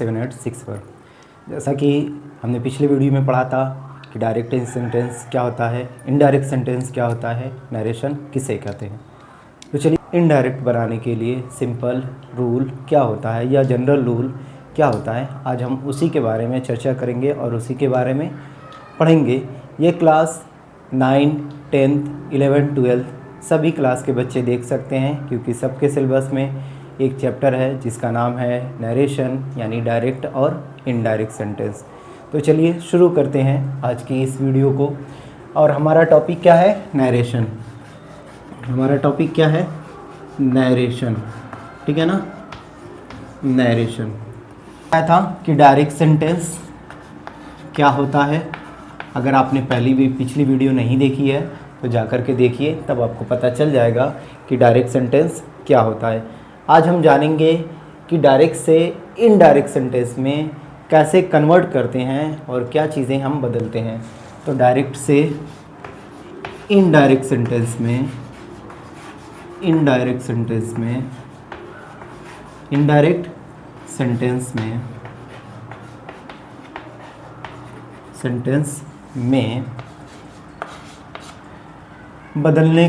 947864। जैसा कि हमने पिछले वीडियो में पढ़ा था कि डायरेक्ट सेंटेंस क्या होता है, इनडायरेक्ट सेंटेंस क्या होता है, नरेशन किसे कहते हैं। तो चलिए इनडायरेक्ट बनाने के लिए सिंपल रूल क्या होता है या जनरल रूल क्या होता है, आज हम उसी के बारे में चर्चा करेंगे और उसी के बारे में पढ़ेंगे। ये क्लास 9, 10th, 11th, 12th सभी क्लास के बच्चे देख सकते हैं, क्योंकि सबके सिलेबस में एक चैप्टर है जिसका नाम है नरेशन, यानी डायरेक्ट और इनडायरेक्ट सेंटेंस। तो चलिए शुरू करते हैं आज की इस वीडियो को। और हमारा टॉपिक क्या है? नरेशन। हमारा टॉपिक क्या है? नरेशन, ठीक है ना। नरेशन क्या था कि डायरेक्ट सेंटेंस क्या होता है। अगर आपने पिछली वीडियो नहीं देखी है तो जा कर के देखिए, तब आपको पता चल जाएगा कि डायरेक्ट सेंटेंस क्या होता है। आज हम जानेंगे कि डायरेक्ट से इनडायरेक्ट सेंटेंस में कैसे कन्वर्ट करते हैं और क्या चीज़ें हम बदलते हैं। तो डायरेक्ट से इनडायरेक्ट सेंटेंस में इनडायरेक्ट सेंटेंस में बदलने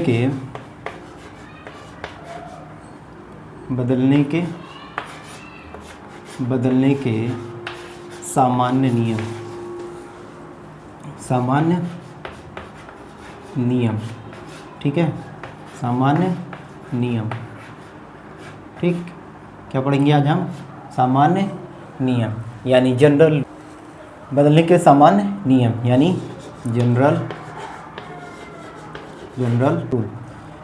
के सामान्य नियम, ठीक है। सामान्य नियम, ठीक। क्या पढ़ेंगे आज हम? सामान्य नियम यानी जनरल। बदलने के सामान्य नियम यानी जनरल रूल।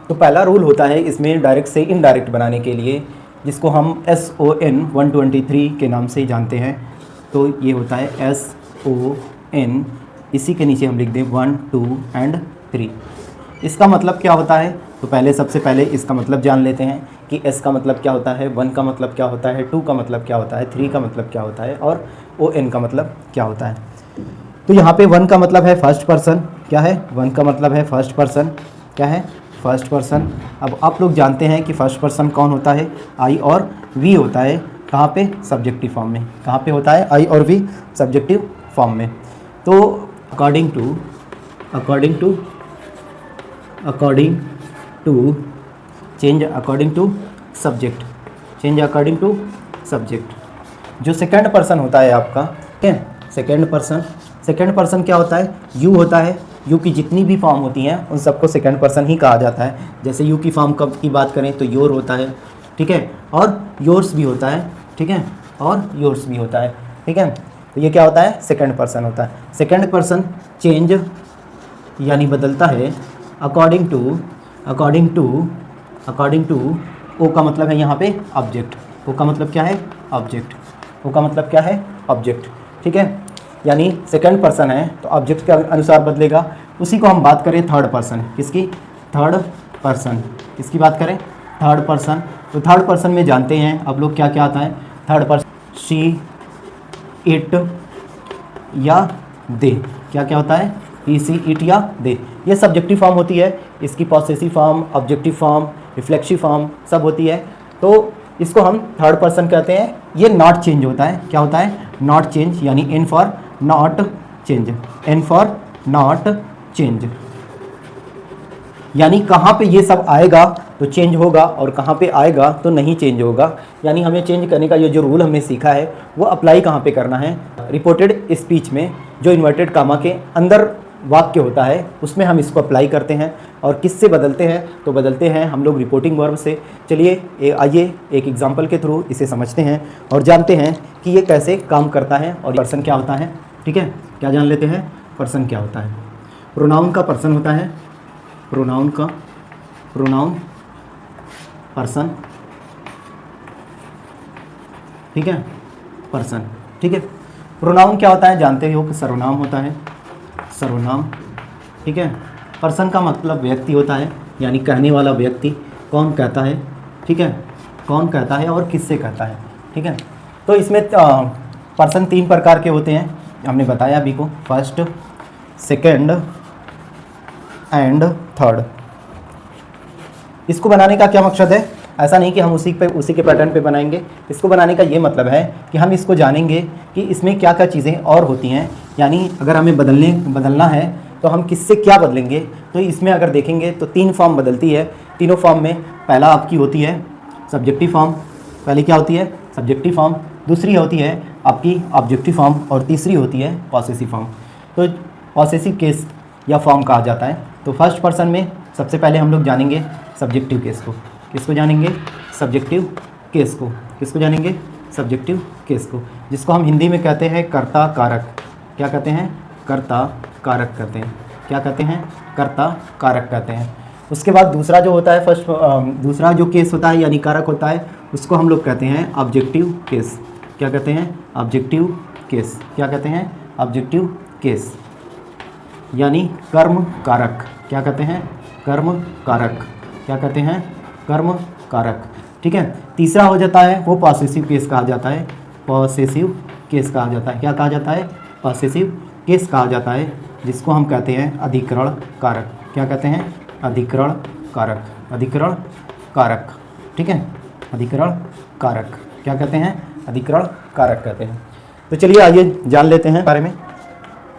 तो पहला रूल होता है इसमें डायरेक्ट से इनडायरेक्ट बनाने के लिए, जिसको हम SON 123 के नाम से जानते हैं। तो ये होता है SON, इसी के नीचे हम लिख दें 1, 2 and 3। इसका मतलब क्या होता है? तो सबसे पहले इसका मतलब जान लेते हैं कि S का मतलब क्या होता है, 1 का मतलब क्या होता है, 2 का मतलब क्या होता है, 3 का मतलब क्या होता है और ON का मतलब क्या होता है। तो यहाँ पे 1 का मतलब है फर्स्ट पर्सन। क्या है? 1 का मतलब है फर्स्ट पर्सन। क्या है? First person. अब आप लोग जानते हैं कि फर्स्ट पर्सन कौन होता है? I और V होता है। कहाँ पे? सब्जेक्टिव फॉर्म में। कहाँ पे होता है? I और V सब्जेक्टिव फॉर्म में। तो according to change according to subject. जो सेकंड पर्सन होता है आपका, ठीक है, सेकंड पर्सन क्या होता है? यू होता है। यू की जितनी भी फॉर्म होती हैं उन सबको सेकंड पर्सन ही कहा जाता है। जैसे यू की फॉर्म की बात करें तो योर होता है, ठीक है, और योर्स भी होता है, ठीक है, और योर्स भी होता है, ठीक है। तो ये क्या होता है? सेकंड पर्सन होता है। सेकंड पर्सन चेंज यानी बदलता है अकॉर्डिंग टू ओ का मतलब है यहाँ पे ऑब्जेक्ट। ओ का मतलब क्या है? ऑब्जेक्ट। ठीक है, यानी सेकंड पर्सन है तो ऑब्जेक्ट के अनुसार बदलेगा। उसी को हम बात करें थर्ड पर्सन। किसकी? Third person. किसकी बात करें? Third person. तो थर्ड पर्सन में जानते हैं अब लोग क्या क्या आता है। थर्ड पर्सन शी, इट या दे। क्या क्या होता है? ही, सी, इट या दे। ये सब्जेक्टिव फॉर्म होती है। इसकी possessive form, objective form, reflexive form सब होती है। तो इसको हम थर्ड पर्सन कहते हैं। ये नॉट चेंज होता है। क्या होता है? नॉट चेंज, यानी एन फॉर नॉट चेंज। यानी कहाँ पे ये सब आएगा तो चेंज होगा और कहाँ पे आएगा तो नहीं चेंज होगा। यानी हमें चेंज करने का ये जो रूल हमने सीखा है वो अप्लाई कहाँ पे करना है? रिपोर्टेड स्पीच में जो इन्वर्टेड कामा के अंदर वाक्य होता है उसमें हम इसको अप्लाई करते हैं। और किससे बदलते हैं? तो बदलते हैं हम लोग रिपोर्टिंग वर्ब से। चलिए आइए एक एग्जांपल के थ्रू इसे समझते हैं और जानते हैं कि ये कैसे काम करता है और पर्सन क्या होता है। ठीक है, क्या जान लेते हैं? पर्सन क्या होता है। प्रोनाउन का पर्सन होता है। प्रोनाउन पर्सन, ठीक है, पर्सन, ठीक है। प्रोनाउन क्या होता है? जानते हो कि सर्वनाम होता है। सर्वनाम, ठीक है। पर्सन का मतलब व्यक्ति होता है, यानी कहने वाला व्यक्ति। कौन कहता है? ठीक है, कौन कहता है और किससे कहता है, ठीक है। तो इसमें पर्सन 3 प्रकार के होते हैं, हमने बताया अभी को। First, second and third. इसको बनाने का क्या मकसद है? ऐसा नहीं कि हम उसी के पैटर्न पे बनाएंगे। इसको बनाने का ये मतलब है कि हम इसको जानेंगे कि इसमें क्या क्या चीज़ें और होती हैं, यानी अगर हमें बदलना है तो हम किससे क्या बदलेंगे। तो इसमें अगर देखेंगे तो 3 फॉर्म बदलती है। तीनों फॉर्म में पहला आपकी होती है सब्जेक्टिव फॉर्म, पहली क्या होती है सब्जेक्टिव फॉर्म, दूसरी होती है आपकी ऑब्जेक्टिव फॉर्म और तीसरी होती है पॉसेसिव फॉर्म। तो पॉसेसिव केस या फॉर्म कहा जाता है। तो फर्स्ट पर्सन में सबसे पहले हम लोग जानेंगे सब्जेक्टिव केस को। किसको जानेंगे? सब्जेक्टिव केस को। किसको जानेंगे? सब्जेक्टिव केस को, जिसको हम हिंदी में कहते हैं कर्ता कारक। क्या कहते हैं? कर्ता कारक कहते हैं। क्या कहते हैं? कर्ता कारक कहते हैं। उसके बाद दूसरा जो होता है दूसरा जो केस होता है यानी कारक होता है, उसको हम लोग कहते हैं ऑब्जेक्टिव केस। क्या कहते हैं? Objective case. क्या कहते हैं? ऑब्जेक्टिव केस यानी कर्म कारक। क्या कहते हैं? कर्म कारक। क्या कहते हैं? कर्म कारक। ठीक है। तीसरा हो जाता है वो पॉसेसिव केस कहा जाता है। पॉसेसिव केस कहा जाता है। क्या कहा जाता है? पॉसेसिव केस कहा जाता है, जिसको हम कहते हैं अधिकरण कारक। क्या कहते हैं? अधिकरण कारक। अधिकरण कारक। ठीक है, अधिकरण कारक। क्या कहते हैं? अधिकरण कारक कहते हैं। तो चलिए आइए जान लेते हैं बारे में।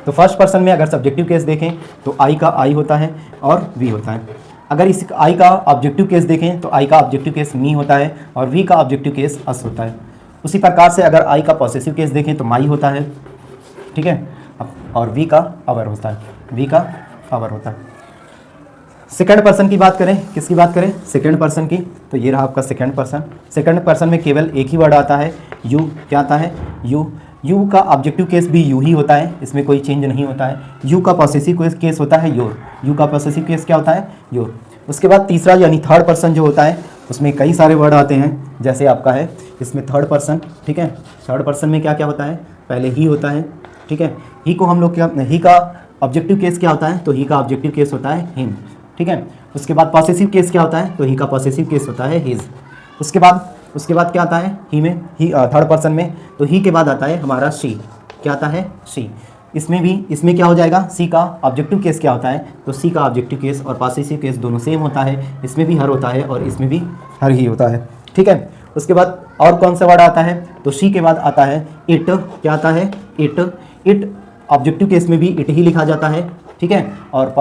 तो फर्स्ट पर्सन में अगर सब्जेक्टिव केस देखें तो आई का आई होता है और वी होता है। अगर इस आई का ऑब्जेक्टिव केस देखें तो आई का ऑब्जेक्टिव केस मी होता है और वी का ऑब्जेक्टिव केस अस होता है। उसी प्रकार से अगर आई का पॉसेसिव केस देखें तो माई होता है। ठीक है, और वी का अवर होता है। वी का अवर होता है। सेकंड पर्सन की बात करें, किसकी बात करें? सेकंड पर्सन की। तो ये रहा आपका सेकंड पर्सन। सेकंड पर्सन में केवल एक ही वर्ड आता है, यू। क्या आता है? यू। यू का ऑब्जेक्टिव केस भी यू ही होता है, इसमें कोई चेंज नहीं होता है। यू का पॉसेसिव केस होता है योर। यू का पॉसेसिव केस क्या होता है? योर। उसके बाद तीसरा यानी थर्ड पर्सन जो होता है उसमें कई सारे वर्ड आते हैं, जैसे आपका है इसमें थर्ड पर्सन। ठीक है, थर्ड पर्सन में क्या क्या होता है? पहले ही होता है। ठीक है, ही को हम लोग क्या, ही का ऑब्जेक्टिव केस क्या होता है? तो ही का ऑब्जेक्टिव केस होता है हिम। ठीक है, उसके बाद पॉसेसिव केस क्या होता है? तो ही का पॉसेसिव केस होता है हिज। उसके बाद क्या आता है? ही में, ही थर्ड पर्सन में, तो ही के बाद आता है हमारा शी। क्या आता है? शी। इसमें क्या हो जाएगा? सी का ऑब्जेक्टिव केस क्या होता है? तो सी का ऑब्जेक्टिव केस और पॉसेसिव केस दोनों सेम होता है। इसमें भी हर होता है और इसमें भी हर ही होता है। ठीक है, उसके बाद और कौन सा वर्ड आता है? तो शी के बाद आता है इट। क्या आता है? इट। इट ऑब्जेक्टिव केस में भी इट ही लिखा जाता है। ठीक है, और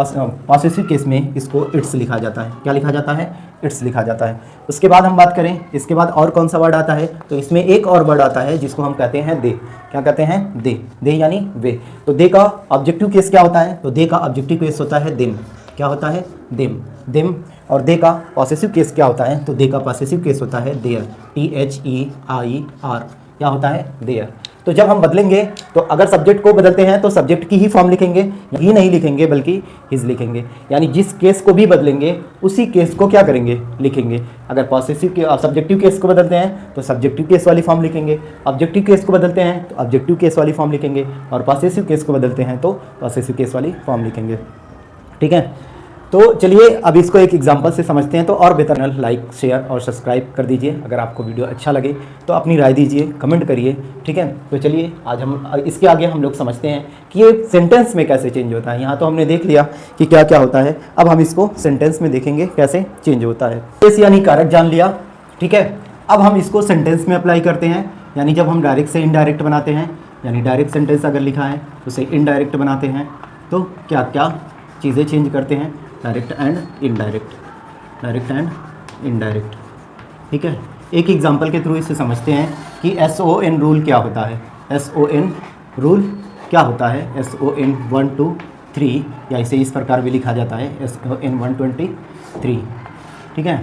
पॉसेसिव केस में इसको इट्स लिखा जाता है। क्या लिखा जाता है? इट्स लिखा जाता है। उसके बाद हम बात करें, इसके बाद और कौन सा वर्ड आता है? तो इसमें एक और वर्ड आता है जिसको हम कहते हैं दे। क्या कहते हैं? दे। दे यानी वे। तो दे का ऑब्जेक्टिव केस क्या होता है? तो दे का ऑब्जेक्टिव केस होता है देम। क्या होता है? देम। देम। और दे का पॉसेसिव केस क्या होता है? तो दे का पॉसेसिव केस होता है देयर। THEIR। क्या होता है? देयर। तो जब हम बदलेंगे तो अगर सब्जेक्ट को बदलते हैं तो सब्जेक्ट की ही फॉर्म लिखेंगे, ही नहीं लिखेंगे बल्कि हिज लिखेंगे। यानी जिस केस को भी बदलेंगे उसी केस को क्या करेंगे? लिखेंगे। अगर पॉसेसिव के सब्जेक्टिव केस को बदलते हैं तो सब्जेक्टिव केस वाली फॉर्म लिखेंगे, ऑब्जेक्टिव केस को बदलते हैं तो ऑब्जेक्टिव केस वाली फॉर्म लिखेंगे, और पॉसेसिव केस को बदलते हैं तो पॉसेसिव केस वाली फॉर्म लिखेंगे। ठीक है, तो चलिए अब इसको एक एग्जांपल से समझते हैं। तो और बेहतर लाइक, शेयर और सब्सक्राइब कर दीजिए। अगर आपको वीडियो अच्छा लगे तो अपनी राय दीजिए, कमेंट करिए। ठीक है, तो चलिए आज हम इसके आगे हम लोग समझते हैं कि ये सेंटेंस में कैसे चेंज होता है। यहाँ तो हमने देख लिया कि क्या क्या होता है, अब हम इसको सेंटेंस में देखेंगे कैसे चेंज होता है। केस यानी कारक जान लिया। ठीक है, अब हम इसको सेंटेंस में अप्लाई करते हैं, यानी जब हम डायरेक्ट से इनडायरेक्ट बनाते हैं, यानी डायरेक्ट सेंटेंस अगर लिखा है तो उसे इनडायरेक्ट बनाते हैं। तो क्या क्या चीज़ें चेंज करते हैं? Direct and indirect. Direct and indirect. ठीक है, एक एग्जांपल के थ्रू इसे समझते हैं कि SON रूल क्या होता है। SON रूल क्या होता है? SON 1 2 3, या इसे इस प्रकार भी लिखा जाता है SON 123। ठीक है,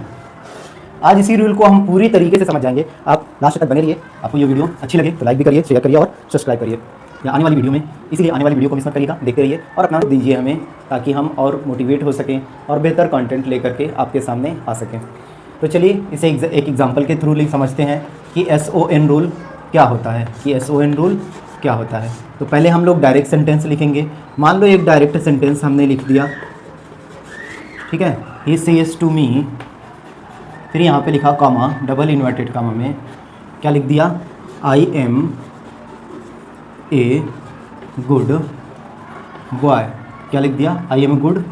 आज इसी रूल को हम पूरी तरीके से समझ जाएंगे। आप लास्ट तक बने रहिए। आपको ये वीडियो अच्छी लगे तो लाइक भी करिए, शेयर करिए और सब्सक्राइब करिए या आने वाली वीडियो में। इसलिए आने वाली वीडियो को मिस मत करिएगा, देखते रहिए और अपना दीजिए हमें, ताकि हम और मोटिवेट हो सकें और बेहतर कंटेंट लेकर के आपके सामने आ सकें। तो चलिए इसे एक एग्जांपल के थ्रू समझते हैं कि SON रूल क्या होता है। कि SON रूल क्या होता है। तो पहले हम लोग डायरेक्ट सेंटेंस लिखेंगे। मान लो एक डायरेक्ट सेंटेंस हमने लिख दिया। ठीक है, ही सेज टू मी, फिर यहाँ पे लिखा कॉमा, डबल इन्वर्टेड कॉमा में क्या लिख दिया? I am a good boy. क्या लिख दिया? I am a good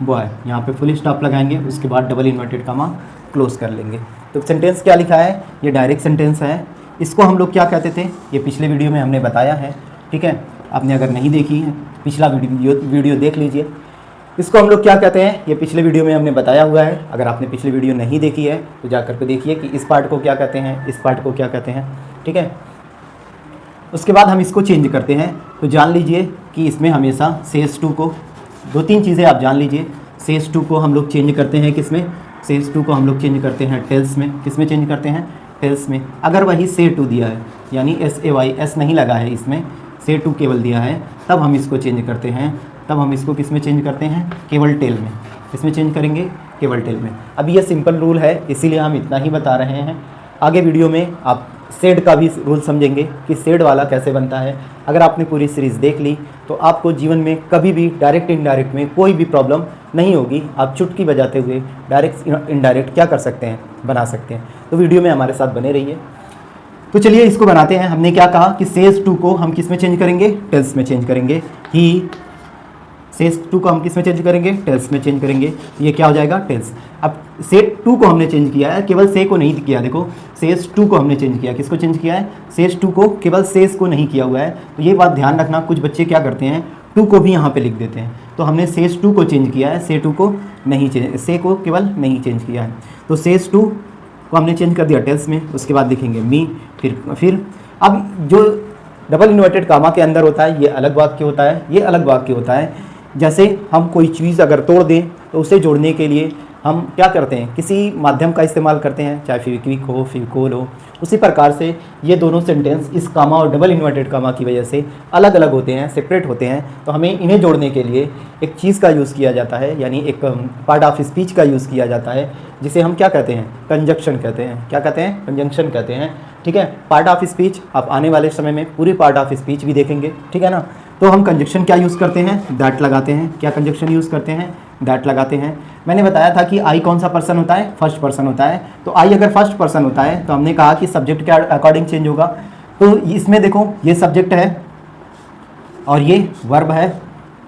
boy. यहाँ पे फुल स्टॉप लगाएंगे, उसके बाद डबल इन्वर्टेड कॉमा क्लोज कर लेंगे। तो सेंटेंस क्या लिखा है, ये डायरेक्ट सेंटेंस है। इसको हम लोग क्या कहते थे, ये पिछले वीडियो में हमने बताया है, ठीक है। आपने अगर नहीं देखी है पिछला वीडियो देख लीजिए। इसको हम लोग क्या कहते हैं, ये पिछले वीडियो में हमने बताया हुआ है। अगर आपने पिछली वीडियो नहीं देखी है तो जा कर के देखिए कि इस पार्ट को क्या कहते हैं, इस पार्ट को क्या कहते हैं, ठीक है। उसके बाद हम इसको चेंज करते हैं। तो जान लीजिए कि इसमें हमेशा सेज टू को, 2-3 चीज़ें आप जान लीजिए। सेज टू को हम लोग चेंज करते हैं किसमें, सेज टू को हम लोग चेंज करते हैं टेल्स में। किसमें चेंज करते हैं, टेल्स में। अगर वही से टू दिया है, यानी SAY नहीं लगा है इसमें, से टू केवल दिया है, तब हम इसको चेंज करते हैं। तब हम इसको किस में चेंज करते हैं, केवल टेल में। किसमें चेंज करेंगे, केवल टेल में। अब ये सिंपल रूल है, इसीलिए हम इतना ही बता रहे हैं। आगे वीडियो में आप सेड का भी रूल समझेंगे कि सेड वाला कैसे बनता है। अगर आपने पूरी सीरीज़ देख ली तो आपको जीवन में कभी भी डायरेक्ट इनडायरेक्ट में कोई भी प्रॉब्लम नहीं होगी। आप चुटकी बजाते हुए डायरेक्ट इनडायरेक्ट क्या कर सकते हैं, बना सकते हैं। तो वीडियो में हमारे साथ बने रहिए। तो चलिए इसको बनाते हैं। हमने क्या कहा कि सेज टू को हम किस में चेंज करेंगे, टेल्स में चेंज करेंगे। ही सेज टू को हम किस में चेंज करेंगे, टेल्स में चेंज करेंगे। तो ये क्या हो जाएगा, टेल्स। अब सेज टू को हमने चेंज किया है, केवल से को नहीं किया। देखो सेज टू को हमने चेंज किया, किसको चेंज किया है, सेज टू को, केवल सेज को नहीं किया हुआ है। तो ये बात ध्यान रखना, कुछ बच्चे क्या करते हैं, टू को भी यहाँ पे लिख देते हैं। तो हमने सेज टू को चेंज किया है, से टू को नहीं चेंज, से को केवल नहीं चेंज किया है। तो सेज टू को हमने चेंज कर दिया टेल्स में। उसके बाद लिखेंगे मी, फिर अब जो डबल इन्वर्टेड कामा के अंदर होता है, ये अलग वाक्य होता है, ये अलग वाक्य होता है। जैसे हम कोई चीज़ अगर तोड़ दें तो उसे जोड़ने के लिए हम क्या करते हैं, किसी माध्यम का इस्तेमाल करते हैं, चाहे फेविक्विक हो, फेविकोल हो। उसी प्रकार से ये दोनों सेंटेंस इस कामा और डबल इन्वर्टेड कामा की वजह से अलग अलग होते हैं, सेपरेट होते हैं। तो हमें इन्हें जोड़ने के लिए एक चीज़ का यूज़ किया जाता है, यानी एक पार्ट ऑफ स्पीच का यूज़ किया जाता है, जिसे हम क्या कहते हैं, कंजक्शन कहते हैं। क्या कहते हैं, कंजंक्शन कहते हैं, ठीक है। पार्ट ऑफ स्पीच आप आने वाले समय में पूरी पार्ट ऑफ स्पीच भी देखेंगे, ठीक है ना। तो हम कंजक्शन क्या यूज़ करते हैं, दैट लगाते हैं। क्या कंजक्शन यूज़ करते हैं, दैट लगाते हैं। मैंने बताया था कि आई कौन सा पर्सन होता है, फर्स्ट पर्सन होता है। तो आई अगर फर्स्ट पर्सन होता है तो हमने कहा कि सब्जेक्ट के अकॉर्डिंग चेंज होगा। तो इसमें देखो ये सब्जेक्ट है और ये वर्ब है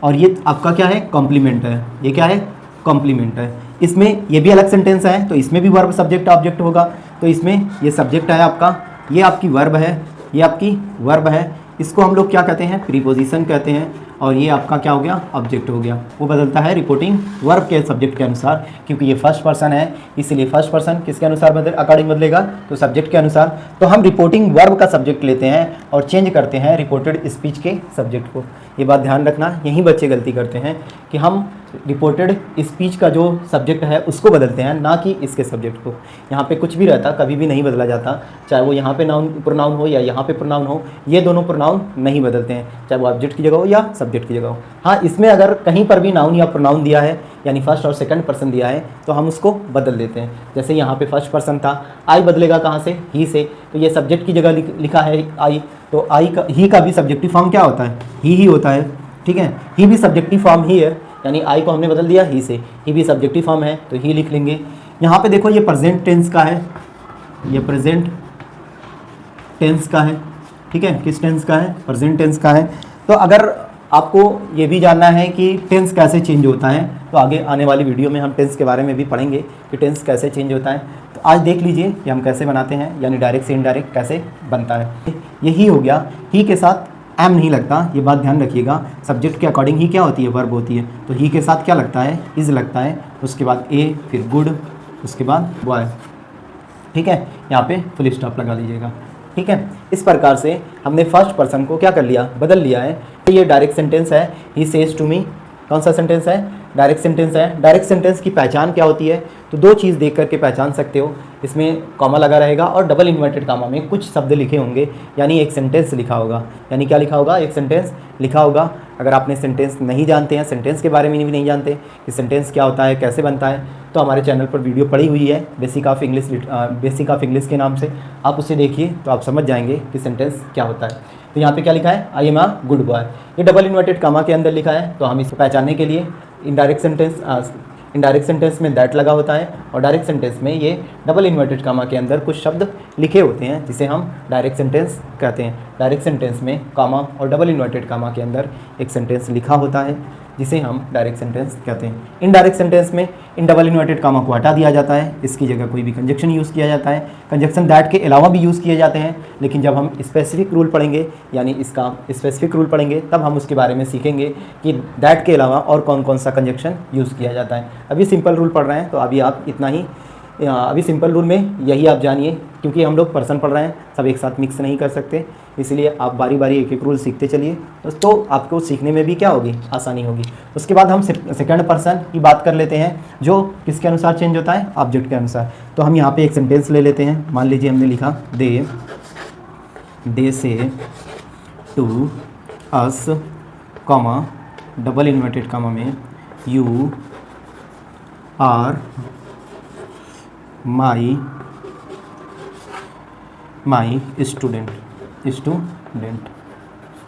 और ये आपका क्या है, कॉम्प्लीमेंट है। ये क्या है, कॉम्प्लीमेंट है। इसमें ये भी अलग सेंटेंस है, तो इसमें भी वर्ब सब्जेक्ट ऑब्जेक्ट होगा। तो इसमें ये सब्जेक्ट है आपका, ये आपकी वर्ब है, ये आपकी वर्ब है। इसको हम लोग क्या कहते हैं, प्रीपोजिशन कहते हैं। और ये आपका क्या हो गया, ऑब्जेक्ट हो गया। वो बदलता है रिपोर्टिंग वर्ब के सब्जेक्ट के अनुसार, क्योंकि ये फर्स्ट पर्सन है, इसलिए फर्स्ट पर्सन किसके अनुसार अकॉर्डिंग बदलेगा, तो सब्जेक्ट के अनुसार। तो हम रिपोर्टिंग वर्ब का सब्जेक्ट लेते हैं और चेंज करते हैं रिपोर्टेड स्पीच के सब्जेक्ट को। ये बात ध्यान रखना, यही बच्चे गलती करते हैं कि हम रिपोर्टेड स्पीच का जो सब्जेक्ट है उसको बदलते हैं, ना कि इसके सब्जेक्ट को। यहाँ पे कुछ भी रहता, कभी भी नहीं बदला जाता, चाहे वो यहाँ पे नाउन प्रोनाउन हो या यहाँ पे प्रोनाउन हो, ये दोनों प्रोनाउन नहीं बदलते हैं, चाहे वो ऑब्जेक्ट की जगह हो या सब्जेक्ट की जगह हो। हाँ, इसमें अगर कहीं पर भी नाउन या प्रोनाउन दिया है, यानी फर्स्ट और सेकंड पर्सन दिया है, तो हम उसको बदल देते हैं। जैसे यहाँ पे फर्स्ट पर्सन था, आई बदलेगा कहाँ से, ही से। तो ये सब्जेक्ट की जगह लिखा है आई, तो आई का, ही का भी सब्जेक्टिव फॉर्म क्या होता है, ही होता है, ठीक है। ही भी सब्जेक्टिव फॉर्म ही है, यानी आई को हमने बदल दिया ही से, ही भी सब्जेक्टिव फॉर्म है तो ही लिख लेंगे। यहाँ पे देखो ये प्रेजेंट टेंस का है, ये प्रेजेंट टेंस का है, ठीक है। किस टेंस का है, प्रेजेंट टेंस का है। तो अगर आपको ये भी जानना है कि टेंस कैसे चेंज होता है, तो आगे आने वाली वीडियो में हम टेंस के बारे में भी पढ़ेंगे कि टेंस कैसे चेंज होता है। तो आज देख लीजिए कि हम कैसे बनाते हैं, यानी डायरेक्ट से इनडायरेक्ट कैसे बनता है। यही हो गया, ही के साथ एम नहीं लगता, ये बात ध्यान रखिएगा। सब्जेक्ट के अकॉर्डिंग ही क्या होती है, वर्ब होती है। तो ही के साथ क्या लगता है, इज लगता है। उसके बाद ए, फिर गुड, उसके बाद बॉय, ठीक है। यहाँ पे फुल स्टॉप लगा लीजिएगा, ठीक है। इस प्रकार से हमने फर्स्ट पर्सन को क्या कर लिया, बदल लिया है। तो ये डायरेक्ट सेंटेंस है, ही सेज टू मी। कौन सा सेंटेंस है, डायरेक्ट सेंटेंस है। डायरेक्ट सेंटेंस की पहचान क्या होती है, तो दो चीज़ देख करके पहचान सकते हो। इसमें कॉमा लगा रहेगा और डबल इन्वर्टेड कॉमा में कुछ शब्द लिखे होंगे, यानी एक सेंटेंस लिखा होगा। यानी क्या लिखा होगा, एक सेंटेंस लिखा होगा। अगर आपने सेंटेंस नहीं जानते हैं, सेंटेंस के बारे में भी नहीं जानते कि सेंटेंस क्या होता है, कैसे बनता है, तो हमारे चैनल पर वीडियो पड़ी हुई है बेसिक ऑफ इंग्लिश के नाम से, आप उसे देखिए तो आप समझ जाएंगे कि सेंटेंस क्या होता है। तो यहाँ पे क्या लिखा है, I am a good boy. ये डबल इन्वर्टेड कॉमा के अंदर लिखा है, तो हम इसको पहचानने के लिए इनडायरेक्ट सेंटेंस में दैट लगा होता है और डायरेक्ट सेंटेंस में ये डबल इन्वर्टेड कॉमा के अंदर कुछ शब्द लिखे होते हैं, जिसे हम डायरेक्ट सेंटेंस कहते हैं। डायरेक्ट सेंटेंस में कामा और डबल इन्वर्टेड कामा के अंदर एक सेंटेंस लिखा होता है जिसे हम डायरेक्ट सेंटेंस कहते हैं। इनडायरेक्ट सेंटेंस में इन डबल इन्वर्टेड कामा को हटा दिया जाता है, इसकी जगह कोई भी कंजक्शन यूज़ किया जाता है। कंजक्शन दैट के अलावा भी यूज़ किए जाते हैं, लेकिन जब हम स्पेसिफिक रूल पढ़ेंगे यानी इसका स्पेसिफिक रूल पढ़ेंगे तब हम उसके बारे में सीखेंगे कि दैट के अलावा और कौन कौन सा कंजक्शन यूज़ किया जाता है। अभी सिंपल रूल पढ़ रहे हैं तो अभी आप इतना ही, अभी सिंपल रूल में यही आप जानिए, क्योंकि हम लोग पर्सन पढ़ रहे हैं, सब एक साथ मिक्स नहीं कर सकते, इसलिए आप बारी बारी एक एक रूल सीखते चलिए, तो आपको सीखने में भी क्या होगी, आसानी होगी। उसके बाद हम सेकंड पर्सन की बात कर लेते हैं, जो किसके अनुसार चेंज होता है, ऑब्जेक्ट के अनुसार। तो हम यहाँ पे एक सेंटेंस ले लेते हैं। मान लीजिए हमने लिखा they say to us comma double inverted comma में यू आर माई स्टूडेंट,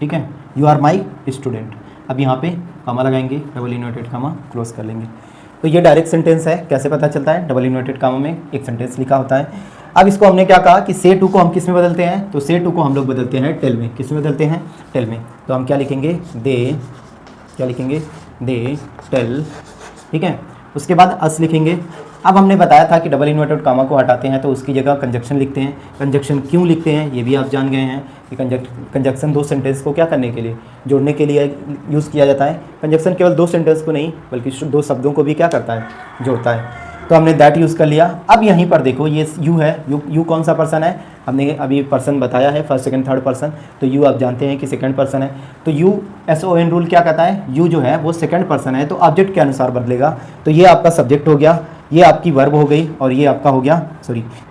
ठीक है, यू आर माई स्टूडेंट। अब यहाँ पे कॉमा लगाएंगे, डबल इन्वर्टेड कॉमा क्लोज कर लेंगे। तो ये डायरेक्ट सेंटेंस है। कैसे पता चलता है, डबल इन्वर्टेड कॉमा में एक सेंटेंस लिखा होता है। अब इसको हमने क्या कहा कि से टू को हम किस में बदलते हैं, तो से टू को हम लोग बदलते हैं टेल में। किस में बदलते हैं, टेल में। तो हम क्या लिखेंगे, दे टेल, ठीक है। उसके बाद अस लिखेंगे। अब हमने बताया था कि डबल इन्वर्टेड कामा को हटाते हैं तो उसकी जगह कंजक्शन लिखते हैं। कंजक्शन क्यों लिखते हैं ये भी आप जान गए हैं कि कंजक्शन दो सेंटेंस को क्या करने के लिए, जोड़ने के लिए यूज़ किया जाता है। कंजक्शन केवल दो सेंटेंस को नहीं बल्कि दो शब्दों को भी क्या करता है, जोड़ता है। तो हमने दैट यूज़ कर लिया। अब यहीं पर देखो ये यू है, यू कौन सा पर्सन है, हमने अभी पर्सन बताया है, फर्स्ट सेकंड थर्ड पर्सन। तो यू आप जानते हैं कि सेकंड पर्सन है। तो यू SON रूल क्या कहता है, यू जो है वो सेकंड पर्सन है तो ऑब्जेक्ट के अनुसार बदलेगा। तो ये आपका सब्जेक्ट हो गया, ये आपकी वर्ब हो गई और ये आपका हो गया,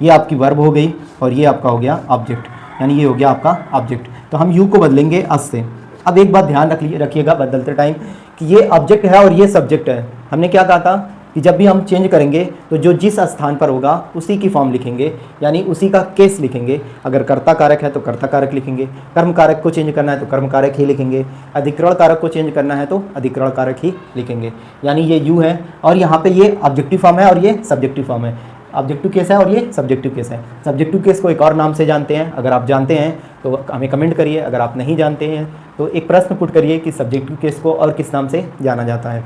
ये आपकी वर्ब हो गई और ये आपका हो गया ऑब्जेक्ट, यानी ये हो गया आपका ऑब्जेक्ट। तो हम यू को बदलेंगे अस से। अब एक बात ध्यान रखिएगा बदलते टाइम कि ये ऑब्जेक्ट है और ये सब्जेक्ट है। हमने क्या कहा था कि जब भी हम चेंज करेंगे तो जो जिस स्थान पर होगा उसी की फॉर्म लिखेंगे, यानी उसी का केस लिखेंगे। अगर कर्ता कारक है तो कर्ता कारक लिखेंगे, कर्म कारक को चेंज करना है तो कर्म कारक ही लिखेंगे, अधिकरण कारक को चेंज करना है तो अधिकरण कारक ही लिखेंगे। यानी ये यू है और यहाँ पे ये ऑब्जेक्टिव फॉर्म है और ये सब्जेक्टिव फॉर्म है। ऑब्जेक्टिव केस है और ये सब्जेक्टिव केस है। सब्जेक्टिव केस को एक और नाम से जानते हैं, अगर आप जानते हैं तो हमें कमेंट करिए। अगर आप नहीं जानते हैं तो एक प्रश्न पुट करिए कि सब्जेक्टिव केस को और किस नाम से जाना जाता है,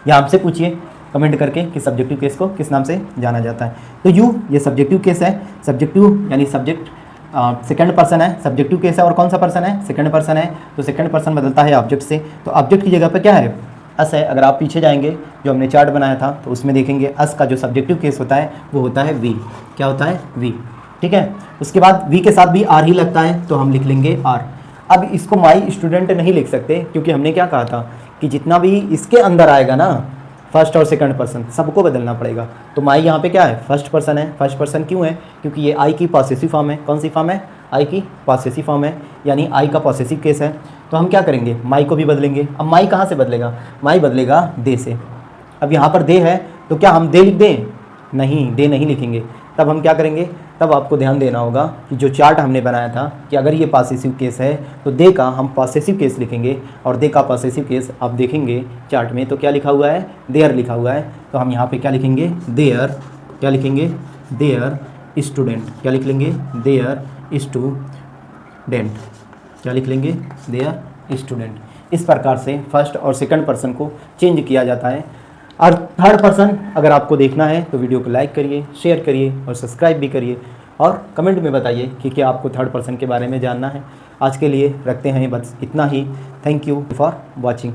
या आपसे पूछिए कमेंट करके कि सब्जेक्टिव केस को किस नाम से जाना जाता है। तो यू ये सब्जेक्टिव केस है, सब्जेक्टिव यानी सब्जेक्ट सेकंड पर्सन है, सब्जेक्टिव केस है और कौन सा पर्सन है, सेकंड पर्सन है। तो सेकंड पर्सन बदलता है ऑब्जेक्ट से, तो ऑब्जेक्ट की जगह पर क्या है, अस है। अगर आप पीछे जाएंगे जो हमने चार्ट बनाया था तो उसमें देखेंगे अस का जो सब्जेक्टिव केस होता है वो होता है वी। क्या होता है, वी, ठीक है। उसके बाद वी के साथ भी आर ही लगता है तो हम लिख लेंगे आर। अब इसको माई स्टूडेंट नहीं लिख सकते क्योंकि हमने क्या कहा था कि जितना भी इसके अंदर आएगा ना, फर्स्ट और सेकंड पर्सन सबको बदलना पड़ेगा। तो माई यहाँ पे क्या है, फर्स्ट पर्सन है। फर्स्ट पर्सन क्यों है, क्योंकि ये आई की पॉसेसिव फॉर्म है। कौन सी फॉर्म है, आई की पॉसेसिव फॉर्म है, यानी आई का पॉसेसिव केस है। तो हम क्या करेंगे, माई को भी बदलेंगे। अब माई कहाँ से बदलेगा, माई बदलेगा दे से। अब यहाँ पर दे है तो क्या हम दे लिख दें, नहीं, दे नहीं लिखेंगे। तब हम क्या करेंगे, तब आपको ध्यान देना होगा कि जो चार्ट हमने बनाया था कि अगर ये पॉसेसिव केस है तो दे का हम पॉसेसिव केस लिखेंगे, और दे का पॉसेसिव केस आप देखेंगे चार्ट में तो क्या लिखा हुआ है, देयर लिखा हुआ है। तो हम यहाँ पे क्या लिखेंगे, देयर, क्या लिखेंगे, देयर स्टूडेंट, क्या लिख लेंगे, देयर स्टूडेंट, क्या लिख लेंगे, देयर स्टूडेंट। इस प्रकार से फर्स्ट और सेकंड पर्सन को चेंज किया जाता है। और थर्ड पर्सन अगर आपको देखना है तो वीडियो को लाइक करिए, शेयर करिए और सब्सक्राइब भी करिए, और कमेंट में बताइए कि क्या आपको थर्ड पर्सन के बारे में जानना है। आज के लिए रखते हैं बस इतना ही। Thank you for watching.